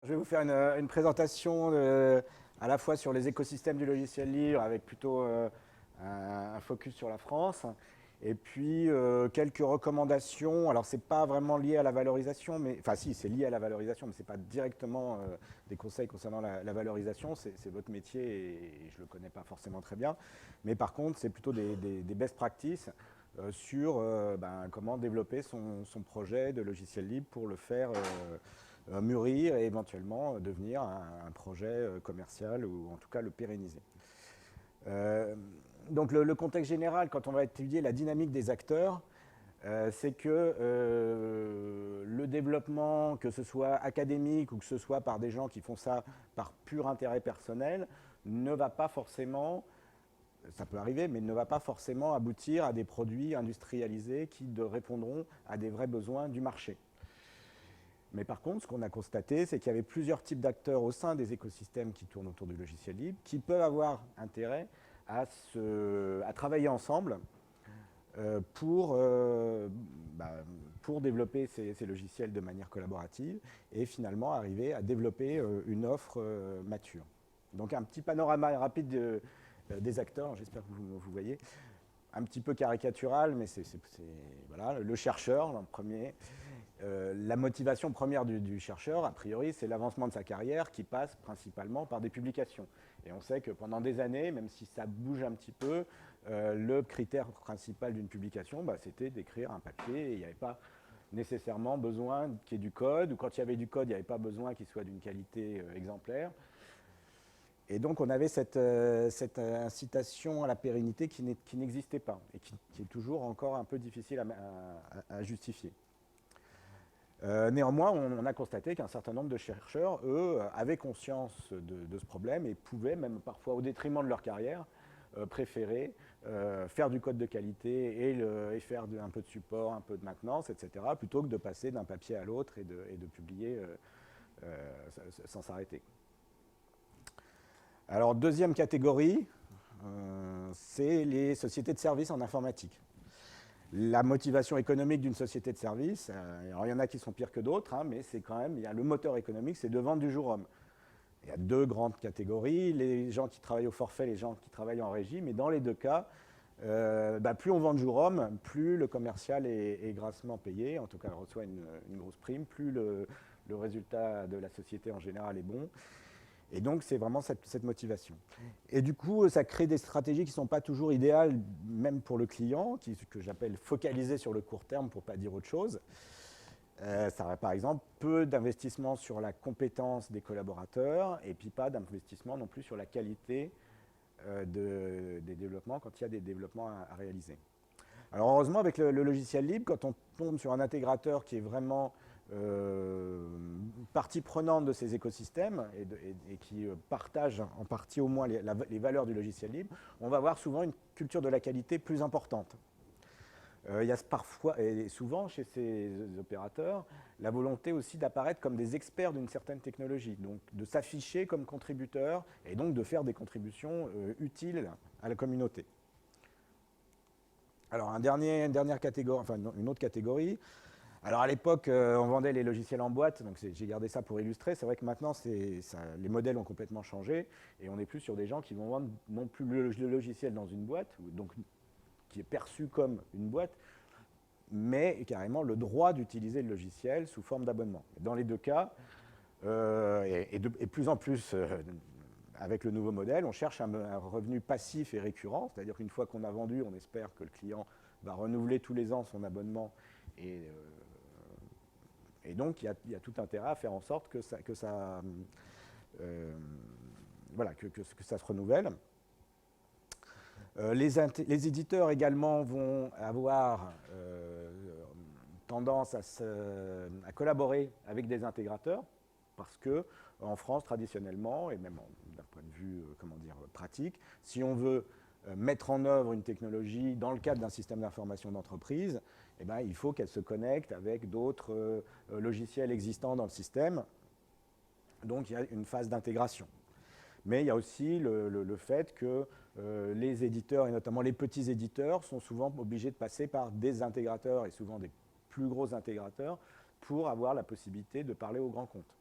Je vais vous faire une présentation à la fois sur les écosystèmes du logiciel libre avec plutôt un focus sur la France et puis quelques recommandations. Alors c'est pas vraiment lié à la valorisation, mais enfin si c'est lié à la valorisation, mais c'est pas directement des conseils concernant la valorisation. C'est votre métier et je le connais pas forcément très bien. Mais par contre c'est plutôt des best practices sur comment développer son projet de logiciel libre pour le faire mûrir et éventuellement devenir un projet commercial ou en tout cas le pérenniser. Euh, donc le contexte général, quand on va étudier la dynamique des acteurs, c'est que le développement, que ce soit académique ou que ce soit par des gens qui font ça par pur intérêt personnel, ne va pas forcément, ça peut arriver, mais ne va pas forcément aboutir à des produits industrialisés qui répondront à des vrais besoins du marché. Mais par contre, ce qu'on a constaté, c'est qu'il y avait plusieurs types d'acteurs au sein des écosystèmes qui tournent autour du logiciel libre, qui peuvent avoir intérêt à travailler ensemble pour développer ces logiciels de manière collaborative et finalement arriver à développer une offre mature. Donc un petit panorama rapide des acteurs, j'espère que vous voyez. Un petit peu caricatural, mais c'est voilà, le chercheur, le premier. La motivation première du chercheur, a priori, c'est l'avancement de sa carrière qui passe principalement par des publications. Et on sait que pendant des années, même si ça bouge un petit peu, le critère principal d'une publication, c'était d'écrire un papier et il n'y avait pas nécessairement besoin qu'il y ait du code, ou quand il y avait du code, il n'y avait pas besoin qu'il soit d'une qualité exemplaire. Et donc on avait cette incitation à la pérennité qui n'existait pas et qui est toujours encore un peu difficile à justifier. Néanmoins, on a constaté qu'un certain nombre de chercheurs, eux, avaient conscience de ce problème et pouvaient, même parfois au détriment de leur carrière, préférer faire du code de qualité et faire un peu de support, un peu de maintenance, etc., plutôt que de passer d'un papier à l'autre et de publier sans s'arrêter. Alors, deuxième catégorie, c'est les sociétés de services en informatique. La motivation économique d'une société de service, alors il y en a qui sont pires que d'autres, hein, mais c'est quand même, le moteur économique, c'est de vendre du jour homme. Il y a deux grandes catégories, les gens qui travaillent au forfait, les gens qui travaillent en régie, mais dans les deux cas, plus on vend de jour homme, plus le commercial est grassement payé, en tout cas il reçoit une grosse prime, plus le résultat de la société en général est bon. Et donc, c'est vraiment cette motivation. Et du coup, ça crée des stratégies qui ne sont pas toujours idéales, même pour le client, que j'appelle focaliser sur le court terme pour ne pas dire autre chose. Ça aurait par exemple peu d'investissement sur la compétence des collaborateurs et puis pas d'investissement non plus sur la qualité des développements quand il y a des développements à réaliser. Alors heureusement, avec le logiciel libre, quand on tombe sur un intégrateur qui est vraiment partie prenante de ces écosystèmes et qui partage en partie au moins les valeurs du logiciel libre, on va avoir souvent une culture de la qualité plus importante. Il y a parfois, et souvent chez ces opérateurs, la volonté aussi d'apparaître comme des experts d'une certaine technologie, donc de s'afficher comme contributeurs et donc de faire des contributions utiles à la communauté. Alors une dernière catégorie, enfin une autre catégorie. Alors à l'époque, on vendait les logiciels en boîte, donc j'ai gardé ça pour illustrer. C'est vrai que maintenant, les modèles ont complètement changé et on n'est plus sur des gens qui vont vendre non plus le logiciel dans une boîte, donc qui est perçu comme une boîte, mais carrément le droit d'utiliser le logiciel sous forme d'abonnement. Dans les deux cas, et plus en plus avec le nouveau modèle, on cherche un revenu passif et récurrent, c'est-à-dire qu'une fois qu'on a vendu, on espère que le client va renouveler tous les ans son abonnement et donc, il y a tout intérêt à faire en sorte que ça se renouvelle. Les éditeurs également vont avoir tendance à collaborer avec des intégrateurs parce que en France, traditionnellement, et même d'un point de vue pratique, si on veut mettre en œuvre une technologie dans le cadre d'un système d'information d'entreprise, il faut qu'elle se connecte avec d'autres logiciels existants dans le système. Donc il y a une phase d'intégration. Mais il y a aussi le fait que les éditeurs, et notamment les petits éditeurs, sont souvent obligés de passer par des intégrateurs, et souvent des plus gros intégrateurs, pour avoir la possibilité de parler aux grands comptes.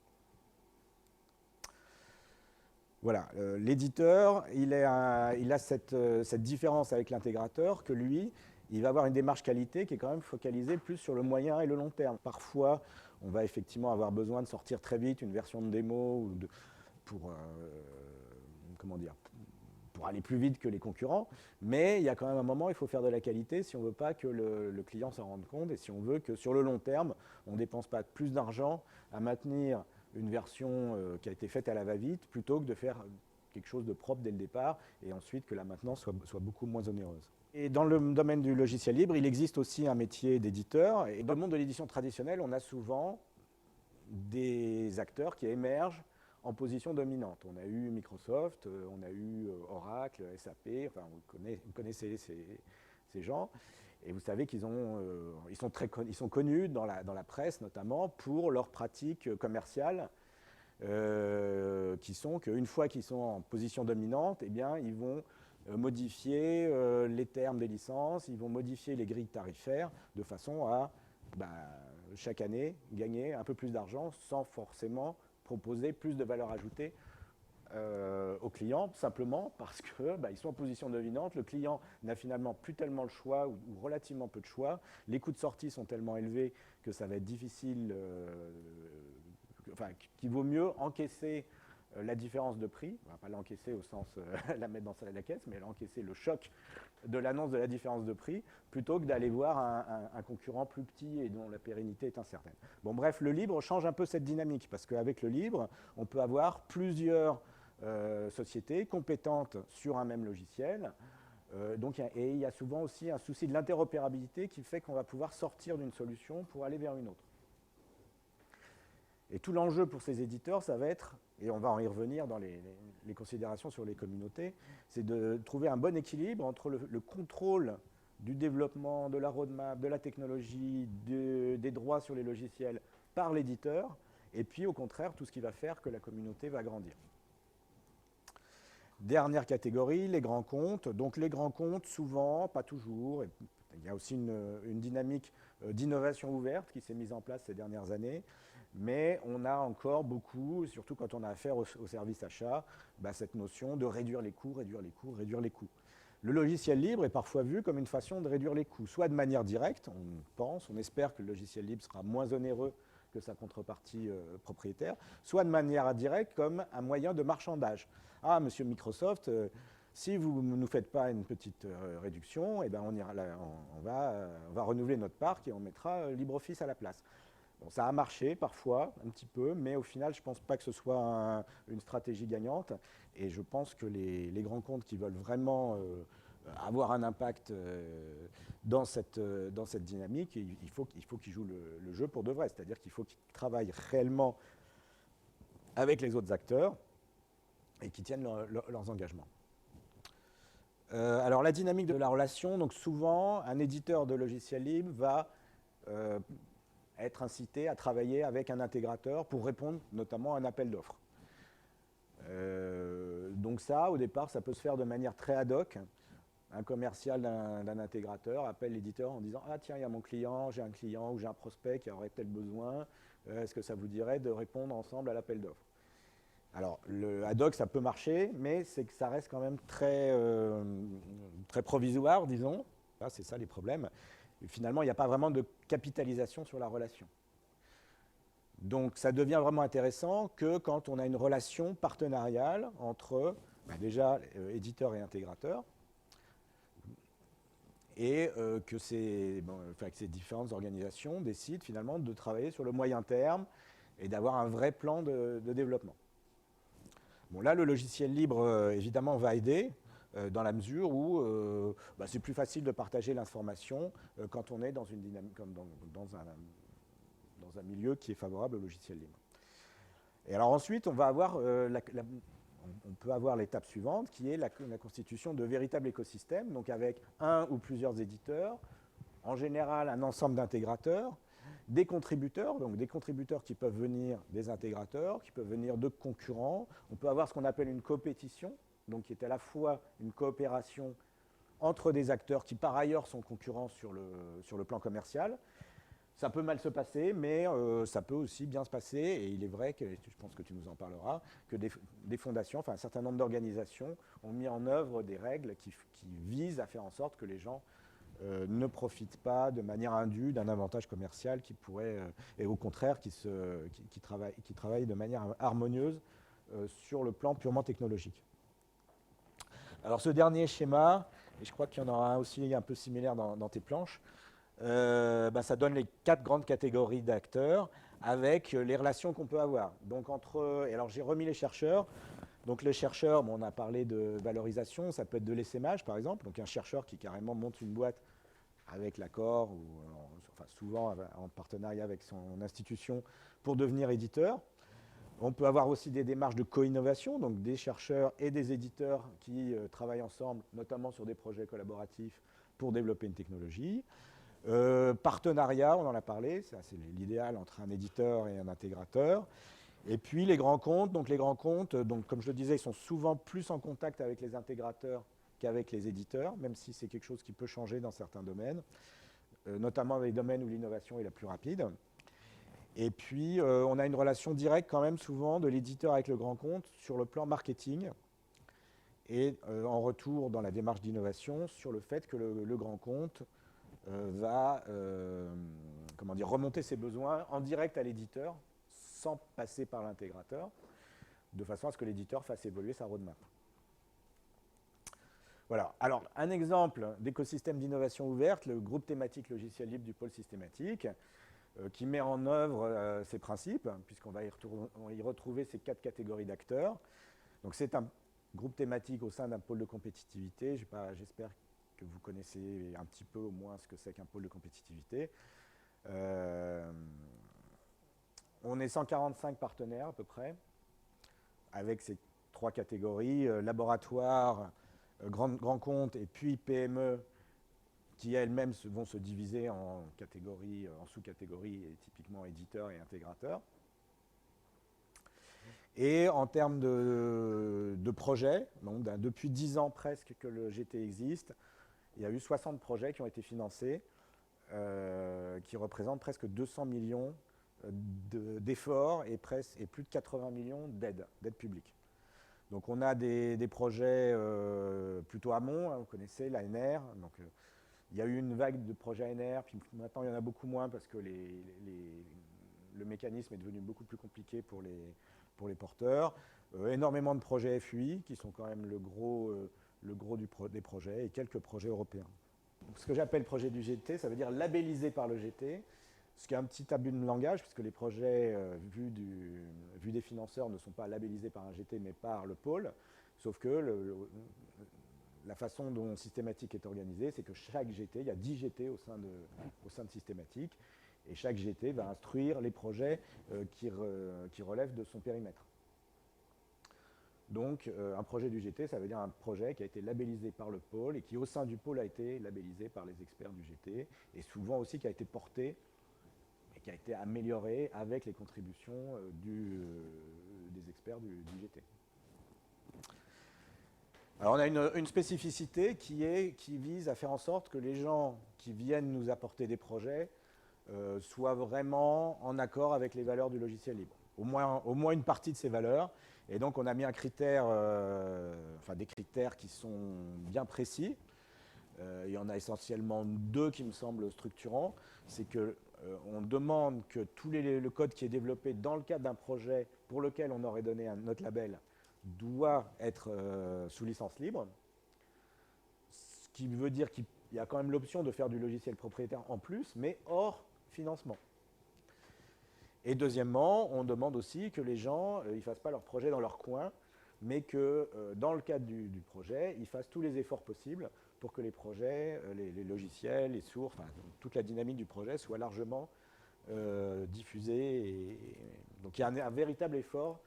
Voilà, l'éditeur, il a cette différence avec l'intégrateur que lui, il va avoir une démarche qualité qui est quand même focalisée plus sur le moyen et le long terme. Parfois, on va effectivement avoir besoin de sortir très vite une version de démo pour, comment dire, pour aller plus vite que les concurrents, mais il y a quand même un moment, il faut faire de la qualité si on ne veut pas que le client s'en rende compte et si on veut que sur le long terme, on ne dépense pas plus d'argent à maintenir une version qui a été faite à la va-vite plutôt que de faire quelque chose de propre dès le départ et ensuite que la maintenance soit beaucoup moins onéreuse. Et dans le domaine du logiciel libre, il existe aussi un métier d'éditeur. Et dans le monde de l'édition traditionnelle, on a souvent des acteurs qui émergent en position dominante. On a eu Microsoft, on a eu Oracle, SAP, enfin vous connaissez ces gens. Et vous savez qu'ils sont connus dans la presse notamment pour leurs pratiques commerciales qui sont qu'une fois qu'ils sont en position dominante, eh bien, ils vont modifier les termes des licences, ils vont modifier les grilles tarifaires de façon à chaque année gagner un peu plus d'argent sans forcément proposer plus de valeur ajoutée aux clients, simplement parce qu'ils sont en position dominante, le client n'a finalement plus tellement le choix ou relativement peu de choix, les coûts de sortie sont tellement élevés que ça va être difficile, qu'il vaut mieux encaisser la différence de prix, on ne va pas l'encaisser au sens la mettre dans la caisse, mais l'encaisser le choc de l'annonce de la différence de prix, plutôt que d'aller voir un concurrent plus petit et dont la pérennité est incertaine. Bon bref, le libre change un peu cette dynamique, parce qu'avec le libre, on peut avoir plusieurs sociétés compétentes sur un même logiciel, et il y a souvent aussi un souci de l'interopérabilité qui fait qu'on va pouvoir sortir d'une solution pour aller vers une autre. Et tout l'enjeu pour ces éditeurs, ça va être, et on va en y revenir dans les considérations sur les communautés, c'est de trouver un bon équilibre entre le contrôle du développement, de la roadmap, de la technologie, des droits sur les logiciels par l'éditeur, et puis au contraire, tout ce qui va faire que la communauté va grandir. Dernière catégorie, les grands comptes. Donc les grands comptes, souvent, pas toujours, il y a aussi une dynamique d'innovation ouverte qui s'est mise en place ces dernières années, mais on a encore beaucoup, surtout quand on a affaire au service achat, cette notion de réduire les coûts, réduire les coûts, réduire les coûts. Le logiciel libre est parfois vu comme une façon de réduire les coûts, soit de manière directe, on espère que le logiciel libre sera moins onéreux que sa contrepartie propriétaire, soit de manière indirecte comme un moyen de marchandage. Ah, monsieur Microsoft, si vous ne nous faites pas une petite réduction, eh ben on va renouveler notre parc et on mettra LibreOffice à la place. Bon, ça a marché parfois, un petit peu, mais au final, je ne pense pas que ce soit une stratégie gagnante. Et je pense que les grands comptes qui veulent vraiment avoir un impact dans cette dynamique, il faut qu'ils jouent le jeu pour de vrai. C'est-à-dire qu'il faut qu'ils travaillent réellement avec les autres acteurs et qu'ils tiennent leurs engagements. Alors la dynamique de la relation, donc souvent, un éditeur de logiciels libres va être incité à travailler avec un intégrateur pour répondre notamment à un appel d'offres. Donc ça, au départ, ça peut se faire de manière très ad hoc. Un commercial d'un intégrateur appelle l'éditeur en disant « Ah tiens, il y a mon client, j'ai un client ou j'ai un prospect qui aurait tel besoin, est-ce que ça vous dirait de répondre ensemble à l'appel d'offres ?» Alors, le ad hoc, ça peut marcher, mais c'est que ça reste quand même très provisoire, disons. C'est ça les problèmes. Et finalement, il n'y a pas vraiment de capitalisation sur la relation. Donc, ça devient vraiment intéressant que quand on a une relation partenariale entre, déjà, éditeur et intégrateur, et que ces différentes organisations décident finalement de travailler sur le moyen terme et d'avoir un vrai plan de développement. Bon, là, le logiciel libre, évidemment, va aider dans la mesure où c'est plus facile de partager l'information quand on est dans une dynamique, comme dans un milieu qui est favorable au logiciel libre. Et alors ensuite, on va avoir on peut avoir l'étape suivante qui est la constitution de véritables écosystèmes, donc avec un ou plusieurs éditeurs, en général un ensemble d'intégrateurs, des contributeurs, donc des contributeurs qui peuvent venir des intégrateurs, qui peuvent venir de concurrents. On peut avoir ce qu'on appelle une coopétition, donc qui est à la fois une coopération entre des acteurs qui par ailleurs sont concurrents sur le plan commercial. Ça peut mal se passer, mais ça peut aussi bien se passer. Et il est vrai que, je pense que tu nous en parleras, que des fondations, enfin un certain nombre d'organisations ont mis en œuvre des règles qui visent à faire en sorte que les gens ne profitent pas de manière indue d'un avantage commercial qui pourrait, et au contraire, qui travaillent de manière harmonieuse sur le plan purement technologique. Alors ce dernier schéma, et je crois qu'il y en aura un aussi un peu similaire dans tes planches, ça donne les 4 grandes catégories d'acteurs avec les relations qu'on peut avoir. Donc et alors j'ai remis les chercheurs. Donc les chercheurs, bon, on a parlé de valorisation, ça peut être de l'essaimage par exemple. Donc un chercheur qui carrément monte une boîte avec l'accord, ou enfin, souvent en partenariat avec son institution pour devenir éditeur. On peut avoir aussi des démarches de co-innovation, donc des chercheurs et des éditeurs qui travaillent ensemble, notamment sur des projets collaboratifs pour développer une technologie. Partenariat, on en a parlé, c'est l'idéal entre un éditeur et un intégrateur. Et puis les grands comptes, donc comme je le disais, ils sont souvent plus en contact avec les intégrateurs qu'avec les éditeurs, même si c'est quelque chose qui peut changer dans certains domaines, notamment dans les domaines où l'innovation est la plus rapide. Et puis, on a une relation directe quand même souvent de l'éditeur avec le grand compte sur le plan marketing et en retour dans la démarche d'innovation sur le fait que le grand compte va remonter ses besoins en direct à l'éditeur sans passer par l'intégrateur, de façon à ce que l'éditeur fasse évoluer sa roadmap. Voilà. Alors, un exemple d'écosystème d'innovation ouverte, le groupe thématique logiciel libre du pôle systématique, qui met en œuvre ces principes, puisqu'on va y retrouver ces 4 catégories d'acteurs. Donc c'est un groupe thématique au sein d'un pôle de compétitivité. J'espère que vous connaissez un petit peu au moins ce que c'est qu'un pôle de compétitivité. On est 145 partenaires à peu près, avec ces 3 catégories, laboratoire, grand compte et puis PME, qui elles-mêmes vont se diviser en catégories, en sous-catégories, et typiquement éditeurs et intégrateurs. Et en termes de projets, donc depuis 10 ans presque que le GT existe, il y a eu 60 projets qui ont été financés, qui représentent presque 200 millions d'efforts et plus de 80 millions d'aides publiques. Donc on a des projets plutôt amont, hein, vous connaissez l'ANR. Donc, il y a eu une vague de projets ANR, puis maintenant il y en a beaucoup moins parce que le mécanisme est devenu beaucoup plus compliqué pour les porteurs. Énormément de projets FUI qui sont quand même le gros des projets et quelques projets européens. Donc, ce que j'appelle projet du GT, ça veut dire labellisé par le GT, ce qui est un petit abus de langage puisque les projets vus des financeurs ne sont pas labellisés par un GT mais par le pôle, sauf que la façon dont Systématique est organisée, c'est que chaque GT, il y a 10 GT au sein de Systématique, et chaque GT va instruire les projets qui relèvent de son périmètre. Donc, un projet du GT, ça veut dire un projet qui a été labellisé par le pôle et qui, au sein du pôle, a été labellisé par les experts du GT, et souvent aussi qui a été porté et qui a été amélioré avec les contributions des experts du GT. Alors on a une spécificité qui vise à faire en sorte que les gens qui viennent nous apporter des projets soient vraiment en accord avec les valeurs du logiciel libre. Au moins une partie de ces valeurs. Et donc on a mis un critère, des critères qui sont bien précis. Il y en a essentiellement 2 qui me semblent structurants. C'est qu'on demande que le code qui est développé dans le cadre d'un projet pour lequel on aurait donné notre label doit être sous licence libre, ce qui veut dire qu'il y a quand même l'option de faire du logiciel propriétaire en plus, mais hors financement. Et deuxièmement, on demande aussi que les gens ne fassent pas leur projet dans leur coin, mais que dans le cadre du projet, ils fassent tous les efforts possibles pour que les projets, les logiciels, les sources, toute la dynamique du projet soit largement diffusée. Donc il y a un véritable effort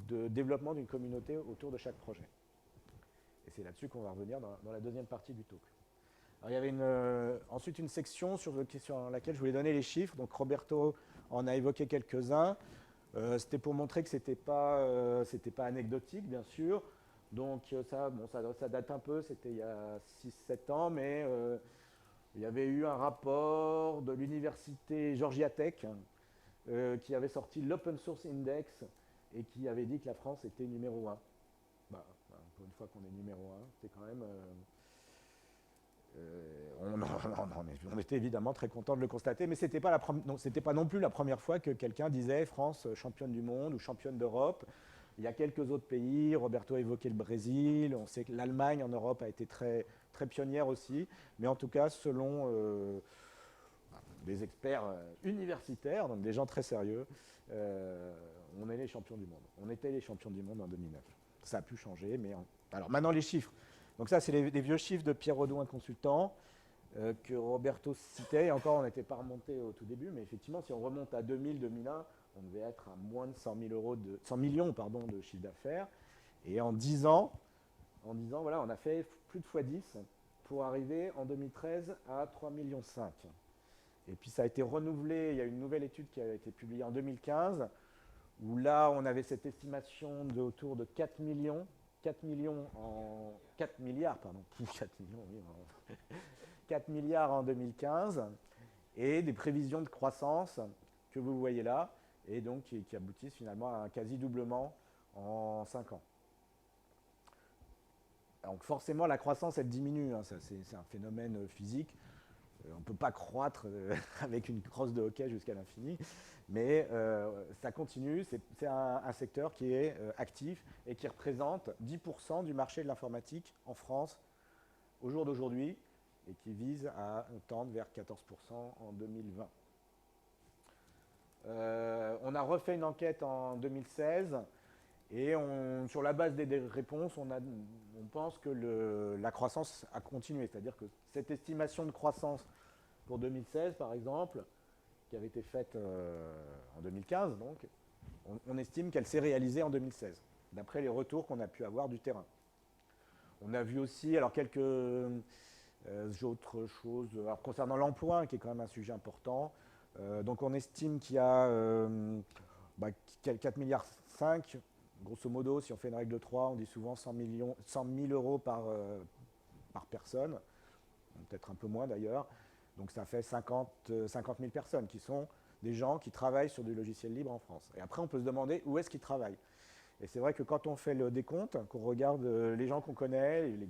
de développement d'une communauté autour de chaque projet. Et c'est là-dessus qu'on va revenir dans la deuxième partie du talk. Alors, il y avait ensuite une section sur laquelle je voulais donner les chiffres. Donc Roberto en a évoqué quelques-uns. C'était pour montrer que ce n'était pas anecdotique, bien sûr. Donc ça date un peu, c'était il y a 6-7 ans, mais Il y avait eu un rapport de l'université Georgia Tech qui avait sorti l'Open Source Index et qui avait dit que la France était numéro un. Bah, pour une fois qu'on est numéro un, c'est quand même. On était évidemment très content de le constater, mais c'était pas, pas non plus la première fois que quelqu'un disait France championne du monde ou championne d'Europe. Il y a quelques autres pays, Roberto a évoqué le Brésil, on sait que l'Allemagne en Europe a été très, très pionnière aussi, mais en tout cas, selon des experts universitaires, donc des gens très sérieux, on est les champions du monde. On était les champions du monde en 2009. Ça a pu changer, mais alors maintenant les chiffres. Donc ça, c'est les vieux chiffres de Pierre Audouin consultant que Roberto citait. Et encore, on n'était pas remonté au tout début, mais effectivement, si on remonte à 2000-2001, on devait être à moins de 100 millions de chiffre d'affaires. Et en 10 ans, voilà, on a fait plus de x10 pour arriver en 2013 à 3,5 millions. Et puis ça a été renouvelé, il y a une nouvelle étude qui a été publiée en 2015, où là on avait cette estimation d'autour de 4 millions, 4 millions en 4 milliards, pardon, 4 millions, oui, 4 milliards en 2015, et des prévisions de croissance que vous voyez là, et donc qui aboutissent finalement à un quasi-doublement en 5 ans. Donc forcément la croissance elle diminue, hein, c'est un phénomène physique. On ne peut pas croître avec une crosse de hockey jusqu'à l'infini, mais ça continue. C'est un secteur qui est actif et qui représente 10% du marché de l'informatique en France au jour d'aujourd'hui et qui vise à tendre vers 14% en 2020. On a refait une enquête en 2016 et sur la base des réponses, on pense que la croissance a continué. C'est-à-dire que cette estimation de croissance pour 2016, par exemple, qui avait été faite en 2015, donc, on estime qu'elle s'est réalisée en 2016, d'après les retours qu'on a pu avoir du terrain. On a vu aussi quelques autres choses concernant l'emploi, qui est quand même un sujet important. Donc on estime qu'il y a 4,5 milliards, grosso modo, si on fait une règle de 3, on dit souvent 100 000 euros par personne, peut-être un peu moins d'ailleurs. Donc ça fait 50 000 personnes qui sont des gens qui travaillent sur du logiciel libre en France. Et après, on peut se demander où est-ce qu'ils travaillent. Et c'est vrai que quand on fait le décompte, qu'on regarde les gens qu'on connaît, les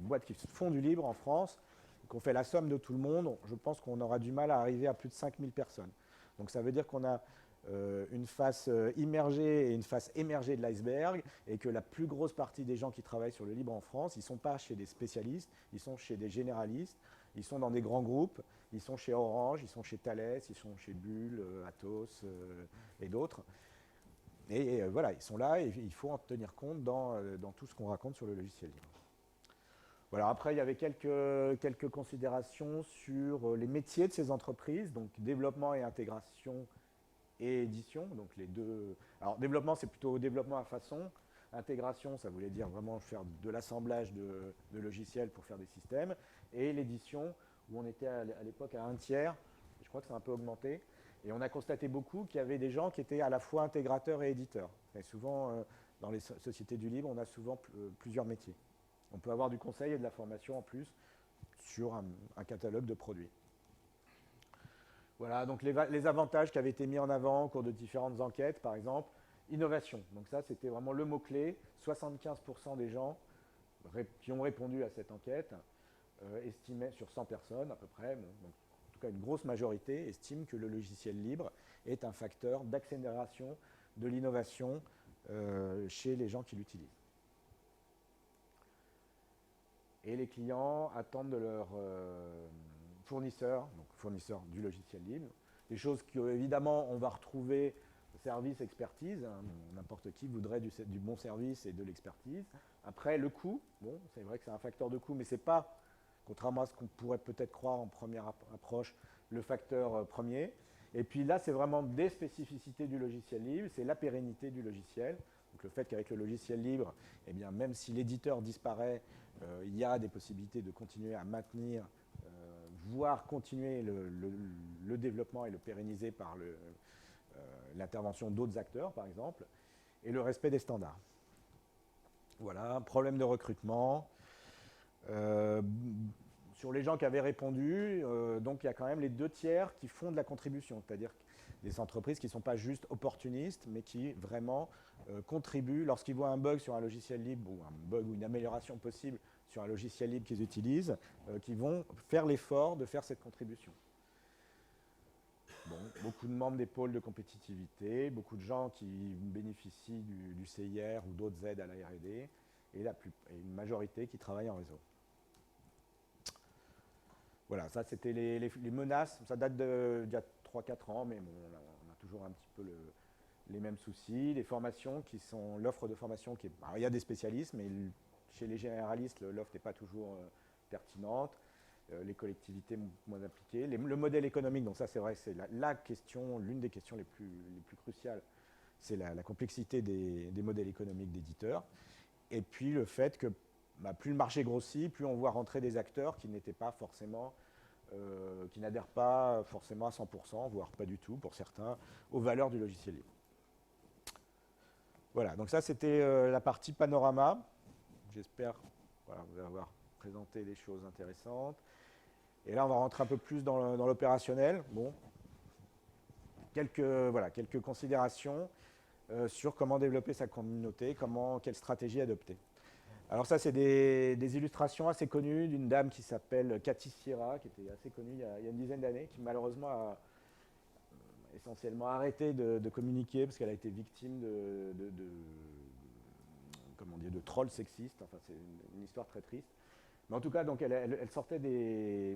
boîtes qui font du libre en France, qu'on fait la somme de tout le monde, je pense qu'on aura du mal à arriver à plus de 5 000 personnes. Donc ça veut dire qu'on a une face immergée et une face émergée de l'iceberg, et que la plus grosse partie des gens qui travaillent sur le libre en France, ils ne sont pas chez des spécialistes, ils sont chez des généralistes, ils sont dans des grands groupes, ils sont chez Orange, ils sont chez Thales, ils sont chez Bull, Atos et d'autres. Et voilà, ils sont là et il faut en tenir compte dans tout ce qu'on raconte sur le logiciel libre. Voilà, après, il y avait quelques considérations sur les métiers de ces entreprises, donc développement et intégration et édition, donc les deux. Alors, développement, c'est plutôt développement à façon. Intégration, ça voulait dire vraiment faire de l'assemblage de logiciels pour faire des systèmes. Et l'édition, où on était à l'époque à 1/3, je crois que ça a un peu augmenté. Et on a constaté beaucoup qu'il y avait des gens qui étaient à la fois intégrateurs et éditeurs. Et souvent, dans les sociétés du libre, on a souvent plusieurs métiers. On peut avoir du conseil et de la formation en plus sur un catalogue de produits. Voilà, donc les avantages qui avaient été mis en avant au cours de différentes enquêtes, par exemple, innovation. Donc ça, c'était vraiment le mot-clé. 75% des gens qui ont répondu à cette enquête estimaient, sur 100 personnes à peu près, donc, en tout cas une grosse majorité, estiment que le logiciel libre est un facteur d'accélération de l'innovation chez les gens qui l'utilisent. Et les clients attendent de leurs fournisseurs, donc fournisseurs du logiciel libre, des choses qu'évidemment on va retrouver service, expertise, hein, n'importe qui voudrait du bon service et de l'expertise. Après, le coût, bon, c'est vrai que c'est un facteur de coût, mais ce n'est pas, contrairement à ce qu'on pourrait peut-être croire en première approche, le facteur premier. Et puis là, c'est vraiment des spécificités du logiciel libre, c'est la pérennité du logiciel. Donc le fait qu'avec le logiciel libre, eh bien, même si l'éditeur disparaît, il y a des possibilités de continuer à maintenir, voire continuer le développement et le pérenniser par l'intervention d'autres acteurs, par exemple, et le respect des standards. Voilà, problème de recrutement. sur les gens qui avaient répondu, donc il y a quand même les 2 tiers qui font de la contribution, c'est-à-dire des entreprises qui ne sont pas juste opportunistes, mais qui vraiment contribuent lorsqu'ils voient un bug sur un logiciel libre ou un bug ou une amélioration possible sur un logiciel libre qu'ils utilisent, qui vont faire l'effort de faire cette contribution. Bon, beaucoup de membres des pôles de compétitivité, beaucoup de gens qui bénéficient du CIR ou d'autres aides à la R&D, et une majorité qui travaille en réseau. Voilà, ça c'était les menaces, ça date d'il y a 3-4 ans, mais bon, on a toujours un petit peu les mêmes soucis. Les formations qui sont, l'offre de formation qui est, alors, il y a des spécialistes, mais chez les généralistes, l'offre n'est pas toujours pertinente. Les collectivités moins appliquées. Le modèle économique, donc ça c'est vrai, c'est la question, l'une des questions les plus cruciales, c'est la complexité des modèles économiques d'éditeurs. Et puis le fait que plus le marché grossit, plus on voit rentrer des acteurs qui n'étaient pas forcément, qui n'adhèrent pas forcément à 100%, voire pas du tout pour certains, aux valeurs du logiciel libre. Voilà, donc ça c'était la partie panorama. J'espère vous avoir présenté des choses intéressantes. Et là, on va rentrer un peu plus dans l'opérationnel. Bon, quelques considérations sur comment développer sa communauté, quelle stratégie adopter. Alors ça, c'est des illustrations assez connues d'une dame qui s'appelle Cathy Sierra, qui était assez connue il y a une dizaine d'années, qui malheureusement a essentiellement arrêté de communiquer parce qu'elle a été victime de trolls sexistes. Enfin, c'est une histoire très triste. Mais en tout cas, donc, elle sortait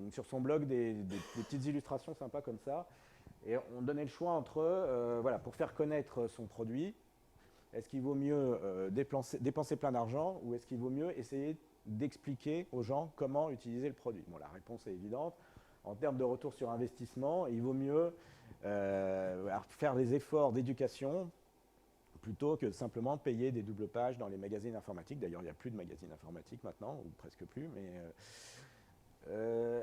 sur son blog des petites illustrations sympas comme ça. Et on donnait le choix entre, pour faire connaître son produit, est-ce qu'il vaut mieux dépenser plein d'argent ou est-ce qu'il vaut mieux essayer d'expliquer aux gens comment utiliser le produit? Bon, la réponse est évidente. En termes de retour sur investissement, il vaut mieux faire des efforts d'éducation plutôt que simplement payer des doubles pages dans les magazines informatiques. D'ailleurs, il n'y a plus de magazines informatiques maintenant, ou presque plus. Mais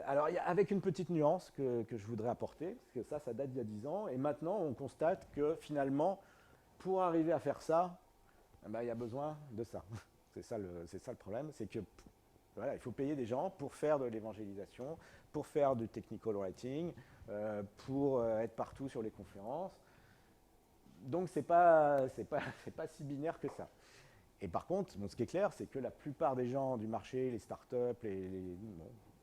alors, avec une petite nuance que je voudrais apporter, parce que ça date d'il y a 10 ans, et maintenant, on constate que finalement, pour arriver à faire ça, il y a besoin de ça. C'est ça le problème, c'est que il faut payer des gens pour faire de l'évangélisation, pour faire du technical writing, pour être partout sur les conférences. Donc c'est pas si binaire que ça. Et par contre, ce qui est clair, c'est que la plupart des gens du marché, les startups,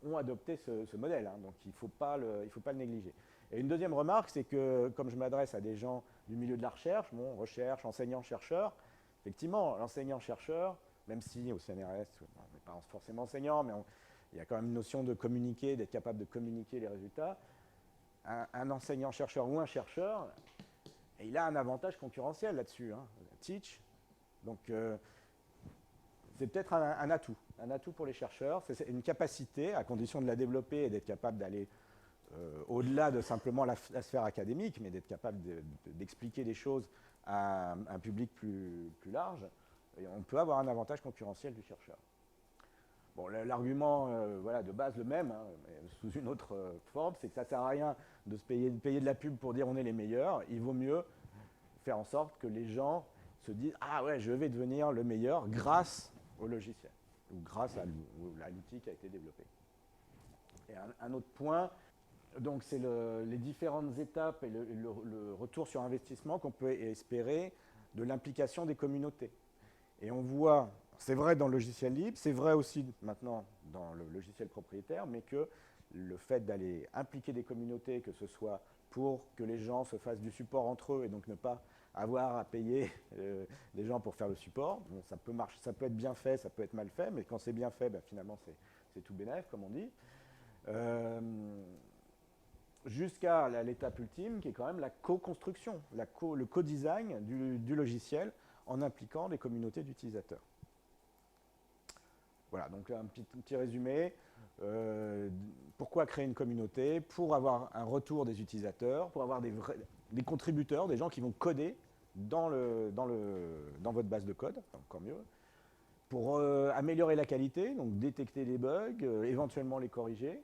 ont adopté ce modèle. Hein, donc il ne faut pas le négliger. Et une deuxième remarque, c'est que comme je m'adresse à des gens du milieu de la recherche, recherche, enseignant-chercheur, effectivement, l'enseignant-chercheur, même si au CNRS, on n'est pas forcément enseignant, mais il y a quand même une notion de communiquer, d'être capable de communiquer les résultats. Un enseignant-chercheur ou un chercheur, et il a un avantage concurrentiel là-dessus, hein, Teach. Donc, c'est peut-être un atout pour les chercheurs. C'est une capacité, à condition de la développer et d'être capable d'aller au-delà de simplement la sphère académique, mais d'être capable d'expliquer des choses à un public plus large. Et on peut avoir un avantage concurrentiel du chercheur. Bon, l'argument de base le même, hein, mais sous une autre forme, c'est que ça ne sert à rien de payer de la pub pour dire on est les meilleurs. Il vaut mieux faire en sorte que les gens se disent « Ah ouais, je vais devenir le meilleur grâce au logiciel ou grâce à l'outil qui a été développé. » Et un autre point, donc c'est les différentes étapes et le retour sur investissement qu'on peut espérer de l'implication des communautés. Et on voit, c'est vrai dans le logiciel libre, c'est vrai aussi maintenant dans le logiciel propriétaire, mais que le fait d'aller impliquer des communautés, que ce soit pour que les gens se fassent du support entre eux et donc ne pas avoir à payer des gens pour faire le support, bon, ça peut marcher, ça peut être bien fait, ça peut être mal fait, mais quand c'est bien fait, finalement c'est tout bénef, comme on dit. Jusqu'à l'étape ultime qui est quand même la co-construction, le co-design du logiciel en impliquant les communautés d'utilisateurs. Voilà, donc un petit résumé. Pourquoi créer une communauté? Pour avoir un retour des utilisateurs, pour avoir des contributeurs, des gens qui vont coder dans votre base de code, encore mieux, pour améliorer la qualité, donc détecter les bugs, éventuellement les corriger,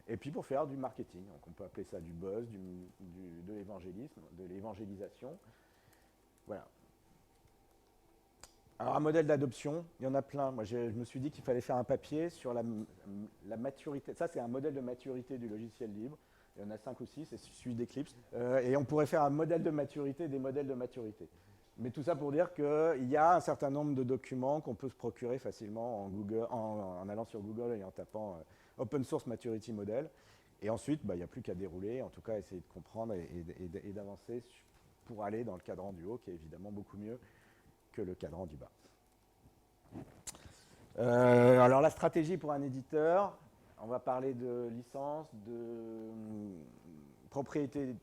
et puis pour faire du marketing. Donc on peut appeler ça du buzz, de l'évangélisme, de l'évangélisation. Voilà. Alors, un modèle d'adoption, il y en a plein. Moi, je me suis dit qu'il fallait faire un papier sur la maturité. Ça, c'est un modèle de maturité du logiciel libre. Il y en a 5 ou 6, c'est celui d'Eclipse. Et on pourrait faire un modèle de maturité des modèles de maturité. Mais tout ça pour dire qu'il y a un certain nombre de documents qu'on peut se procurer facilement en, Google, en allant sur Google et en tapant Open Source Maturity Model. Et ensuite, il n'y a plus qu'à dérouler, en tout cas essayer de comprendre et d'avancer pour aller dans le cadran du haut, qui est évidemment beaucoup mieux que le cadran du bas. Alors la stratégie pour un éditeur, on va parler de licence, de propriété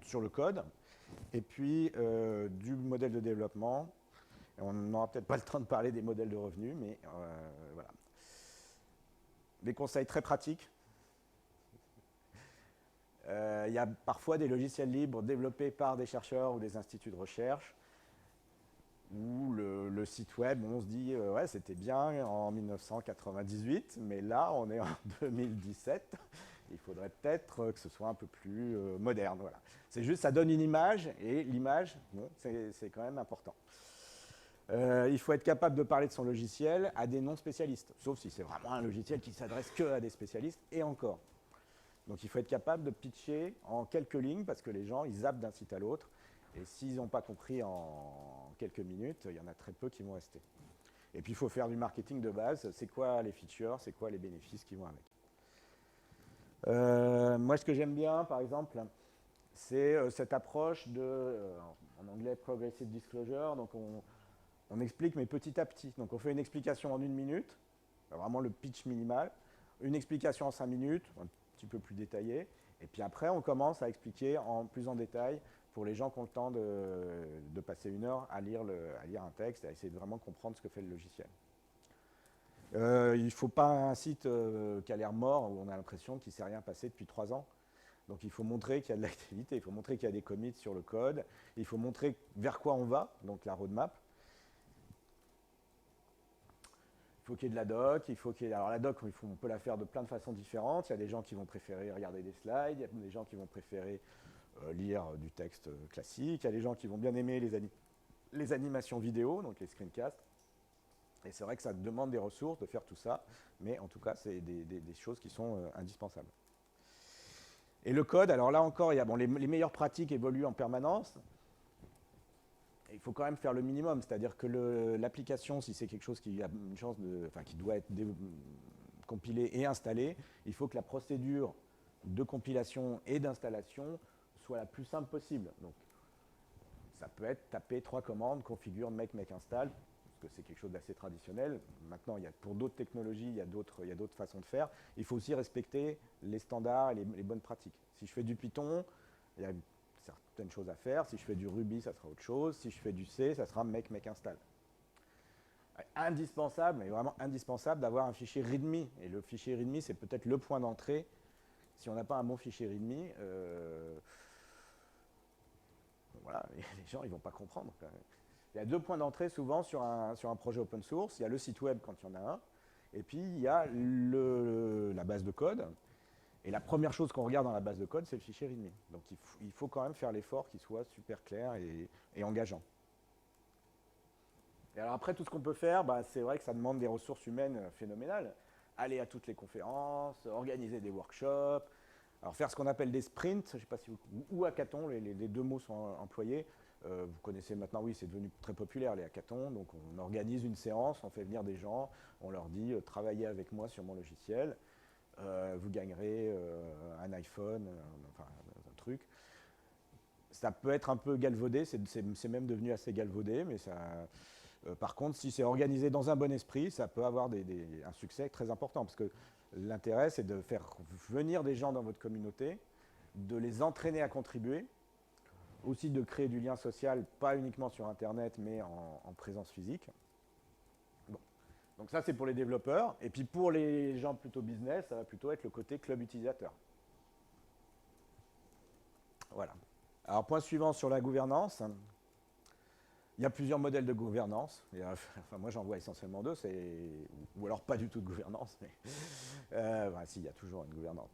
sur le code, et puis du modèle de développement. Et on n'aura peut-être pas le temps de parler des modèles de revenus, mais voilà. Des conseils très pratiques. Il y a parfois des logiciels libres développés par des chercheurs ou des instituts de recherche où le site web, on se dit ouais, c'était bien en 1998, mais là on est en 2017, il faudrait peut-être que ce soit un peu plus moderne. Voilà. C'est juste, ça donne une image, et l'image, bon, c'est quand même important. Il faut être capable de parler de son logiciel à des non-spécialistes, sauf si c'est vraiment un logiciel qui s'adresse que à des spécialistes, et encore. Donc il faut être capable de pitcher en quelques lignes, parce que les gens, ils zappent d'un site à l'autre, et s'ils n'ont pas compris en quelques minutes, il y en a très peu qui vont rester. Et puis il faut faire du marketing de base, c'est quoi les features, c'est quoi les bénéfices qui vont avec. Moi, ce que j'aime bien, par exemple, c'est cette approche de, en anglais, progressive disclosure, donc on explique, mais petit à petit. Donc on fait une explication en 1 minute, vraiment le pitch minimal, une explication en 5 minutes, un petit peu plus détaillée, et puis après on commence à expliquer plus en détail pour les gens qui ont le temps de passer 1 heure à lire un texte, à essayer de vraiment comprendre ce que fait le logiciel. Il ne faut pas un site qui a l'air mort, où on a l'impression qu'il ne s'est rien passé depuis 3 ans. Donc il faut montrer qu'il y a de l'activité, il faut montrer qu'il y a des commits sur le code, il faut montrer vers quoi on va, donc la roadmap. Il faut qu'il y ait de la doc, il faut qu'il y ait... Alors la doc, on peut la faire de plein de façons différentes. Il y a des gens qui vont préférer regarder des slides, il y a des gens qui vont préférer lire du texte classique, il y a des gens qui vont bien aimer les animations vidéo, donc les screencasts. Et c'est vrai que ça demande des ressources de faire tout ça, mais en tout cas, c'est des choses qui sont indispensables. Et le code, alors là encore, il y a, les meilleures pratiques évoluent en permanence. Et il faut quand même faire le minimum, c'est-à-dire que l'application, si c'est quelque chose qui a une chance qui doit être compilé et installé, il faut que la procédure de compilation et d'installation soit la plus simple possible. Donc, ça peut être taper 3 commandes, configure, make install, parce que c'est quelque chose d'assez traditionnel. Maintenant, pour d'autres technologies, il y a d'autres façons de faire. Il faut aussi respecter les standards et les bonnes pratiques. Si je fais du Python, il y a certaines choses à faire. Si je fais du Ruby, ça sera autre chose. Si je fais du C, ça sera make install. Indispensable, mais vraiment indispensable d'avoir un fichier README. Et le fichier README, c'est peut-être le point d'entrée. Si on n'a pas un bon fichier README, voilà, les gens ils vont pas comprendre. Il y a 2 points d'entrée souvent sur un projet open source. Il y a le site web quand il y en a un, et puis il y a la base de code. Et la première chose qu'on regarde dans la base de code, c'est le fichier README. Donc il faut quand même faire l'effort qu'il soit super clair et engageant. Et alors après, tout ce qu'on peut faire, c'est vrai que ça demande des ressources humaines phénoménales. Aller à toutes les conférences, organiser des workshops, alors faire ce qu'on appelle des sprints, je ne sais pas si ou hackathons, les 2 mots sont employés. Vous connaissez maintenant, oui, c'est devenu très populaire les hackathons. Donc on organise une séance, on fait venir des gens, on leur dit travaillez avec moi sur mon logiciel, vous gagnerez un iPhone, enfin un truc. Ça peut être un peu galvaudé, c'est même devenu assez galvaudé, mais ça. Par contre, si c'est organisé dans un bon esprit, ça peut avoir un succès très important, parce que l'intérêt, c'est de faire venir des gens dans votre communauté, de les entraîner à contribuer, aussi de créer du lien social, pas uniquement sur Internet, mais en présence physique. Bon. Donc ça, c'est pour les développeurs. Et puis pour les gens plutôt business, ça va plutôt être le côté club utilisateur. Voilà. Alors, point suivant sur la gouvernance. Il y a plusieurs modèles de gouvernance. Enfin, moi, j'en vois essentiellement 2, ou alors pas du tout de gouvernance, mais si, il y a toujours une gouvernance.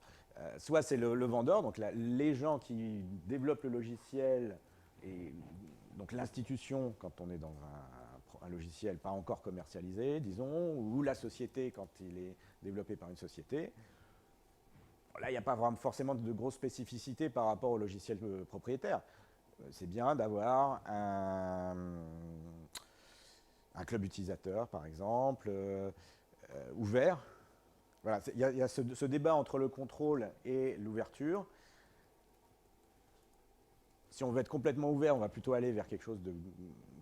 Soit c'est le vendeur, donc les gens qui développent le logiciel, et donc l'institution, quand on est dans un un logiciel pas encore commercialisé, disons, ou la société quand il est développé par une société. Là, il n'y a pas vraiment forcément de grosses spécificités par rapport au logiciel propriétaire. C'est bien d'avoir un club utilisateur, par exemple, ouvert. Voilà, il y a ce débat entre le contrôle et l'ouverture. Si on veut être complètement ouvert, on va plutôt aller vers quelque chose de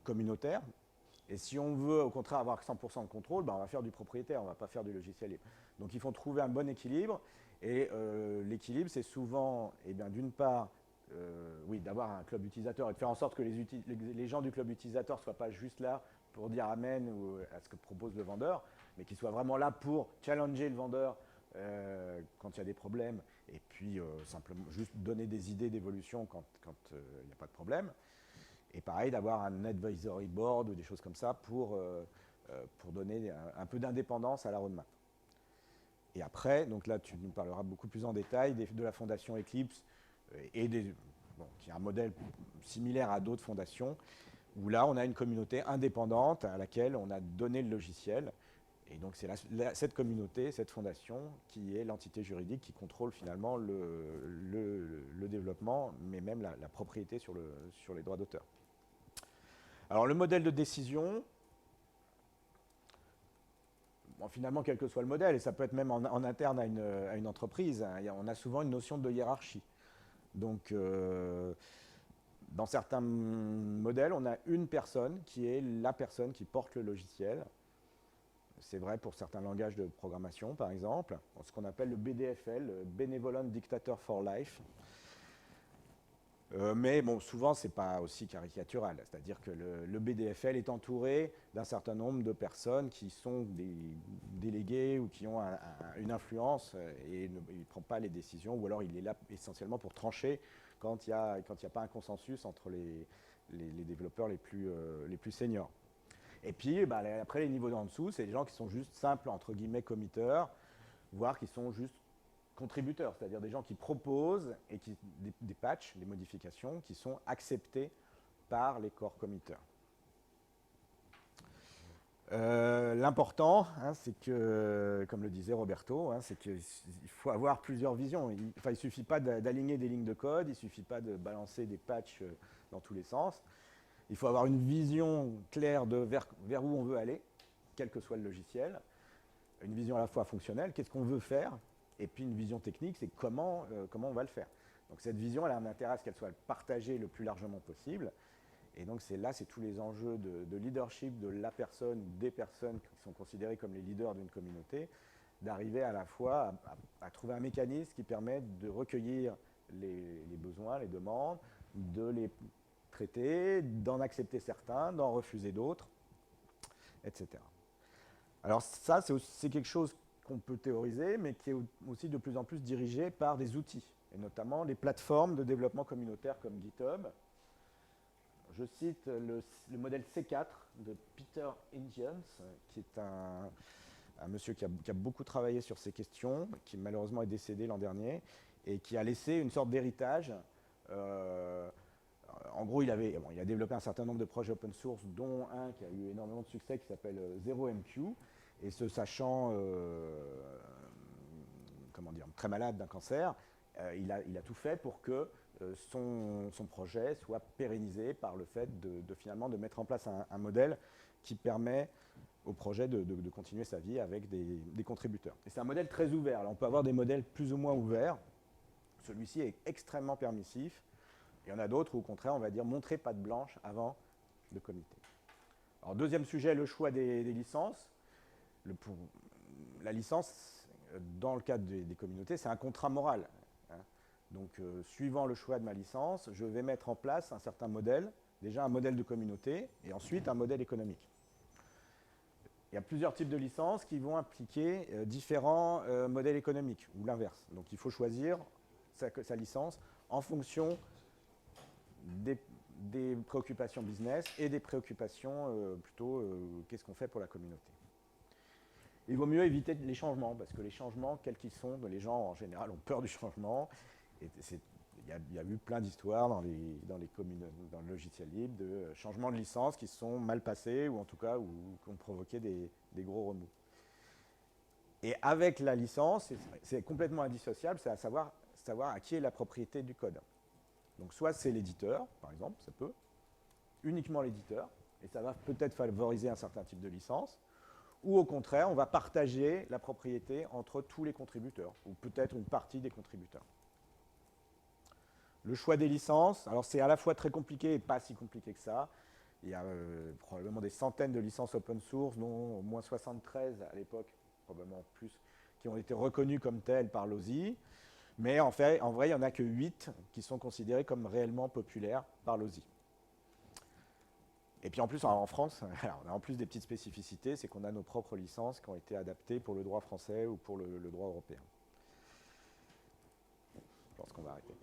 communautaire. Et si on veut au contraire avoir 100% de contrôle, on va faire du propriétaire, on ne va pas faire du logiciel libre. Donc il faut trouver un bon équilibre. Et l'équilibre, c'est souvent, d'une part, oui, d'avoir un club utilisateur et de faire en sorte que les gens du club utilisateur ne soient pas juste là pour dire amen ou à ce que propose le vendeur, mais qu'ils soient vraiment là pour challenger le vendeur quand il y a des problèmes, et puis simplement juste donner des idées d'évolution quand il n'y a pas de problème. Et pareil, d'avoir un advisory board ou des choses comme ça pour donner un peu d'indépendance à la roadmap. Et après, donc là tu nous parleras beaucoup plus en détail de la fondation Eclipse, qui est un modèle similaire à d'autres fondations, où là on a une communauté indépendante à laquelle on a donné le logiciel. Et donc c'est cette communauté, cette fondation, qui est l'entité juridique qui contrôle finalement le développement, mais même la propriété sur les droits d'auteur. Alors le modèle de décision, finalement quel que soit le modèle, et ça peut être même en interne à une entreprise, hein, on a souvent une notion de hiérarchie. Donc dans certains modèles, on a une personne qui est la personne qui porte le logiciel. C'est vrai pour certains langages de programmation, par exemple, ce qu'on appelle le BDFL, Benevolent Dictator for Life. Mais bon, souvent, ce n'est pas aussi caricatural. C'est-à-dire que le BDFL est entouré d'un certain nombre de personnes qui sont des délégués ou qui ont une influence et il ne prend pas les décisions, ou alors il est là essentiellement pour trancher quand il n'y a pas un consensus entre les développeurs les plus seniors. Et puis, après, les niveaux d'en dessous, c'est des gens qui sont juste simples, entre guillemets, committeurs, voire qui sont juste contributeurs, c'est-à-dire des gens qui proposent et des patchs, des modifications, qui sont acceptées par les core committeurs. L'important, hein, c'est que, comme le disait Roberto, hein, c'est qu'il faut avoir plusieurs visions. Il ne suffit pas d'aligner des lignes de code, il ne suffit pas de balancer des patchs dans tous les sens. Il faut avoir une vision claire de vers où on veut aller, quel que soit le logiciel. Une vision à la fois fonctionnelle, qu'est-ce qu'on veut faire, et puis une vision technique, c'est comment on va le faire. Donc cette vision, elle a un intérêt à ce qu'elle soit partagée le plus largement possible. Et donc c'est tous les enjeux de leadership de la personne, des personnes qui sont considérées comme les leaders d'une communauté, d'arriver à la fois à trouver un mécanisme qui permette de recueillir les besoins, les demandes, de les traiter, d'en accepter certains, d'en refuser d'autres, etc. Alors ça, c'est quelque chose qu'on peut théoriser, mais qui est aussi de plus en plus dirigé par des outils, et notamment les plateformes de développement communautaire comme GitHub. Je cite le modèle C4 de Peter Indians, qui est un monsieur qui a beaucoup travaillé sur ces questions, qui malheureusement est décédé l'an dernier, et qui a laissé une sorte d'héritage. En gros, il a développé un certain nombre de projets open source, dont un qui a eu énormément de succès, qui s'appelle 0MQ. Et se sachant très malade d'un cancer, il a tout fait pour que son projet soit pérennisé par le fait finalement de mettre en place un modèle qui permet au projet de continuer sa vie avec des contributeurs. Et c'est un modèle très ouvert. Alors, on peut avoir des modèles plus ou moins ouverts. Celui-ci est extrêmement permissif. Il y en a d'autres où, au contraire, on va dire montrer patte blanche avant le comité. Alors, deuxième sujet, le choix des licences. La licence, dans le cadre des communautés, c'est un contrat moral. Hein. Donc, suivant le choix de ma licence, je vais mettre en place un certain modèle, déjà un modèle de communauté, et ensuite un modèle économique. Il y a plusieurs types de licences qui vont impliquer différents modèles économiques, ou l'inverse. Donc, il faut choisir sa licence en fonction des préoccupations business et des préoccupations qu'est-ce qu'on fait pour la communauté. Il vaut mieux éviter les changements, parce que les changements, quels qu'ils sont, les gens en général ont peur du changement. Et il y a eu plein d'histoires dans les communes, dans le logiciel libre, de changements de licence qui se sont mal passés, ou en tout cas qui ont provoqué des gros remous. Et avec la licence, c'est complètement indissociable, c'est à savoir à qui est la propriété du code. Donc soit c'est l'éditeur, par exemple, ça peut, uniquement l'éditeur, et ça va peut-être favoriser un certain type de licence, ou au contraire, on va partager la propriété entre tous les contributeurs, ou peut-être une partie des contributeurs. Le choix des licences, alors c'est à la fois très compliqué et pas si compliqué que ça. Il y a probablement des centaines de licences open source, dont au moins 73 à l'époque, probablement plus, qui ont été reconnues comme telles par l'OSI. Mais en vrai, il n'y en a que 8 qui sont considérées comme réellement populaires par l'OSI. Et puis en plus, en France, alors, on a en plus des petites spécificités, c'est qu'on a nos propres licences qui ont été adaptées pour le droit français ou pour le droit européen. Je pense qu'on va arrêter.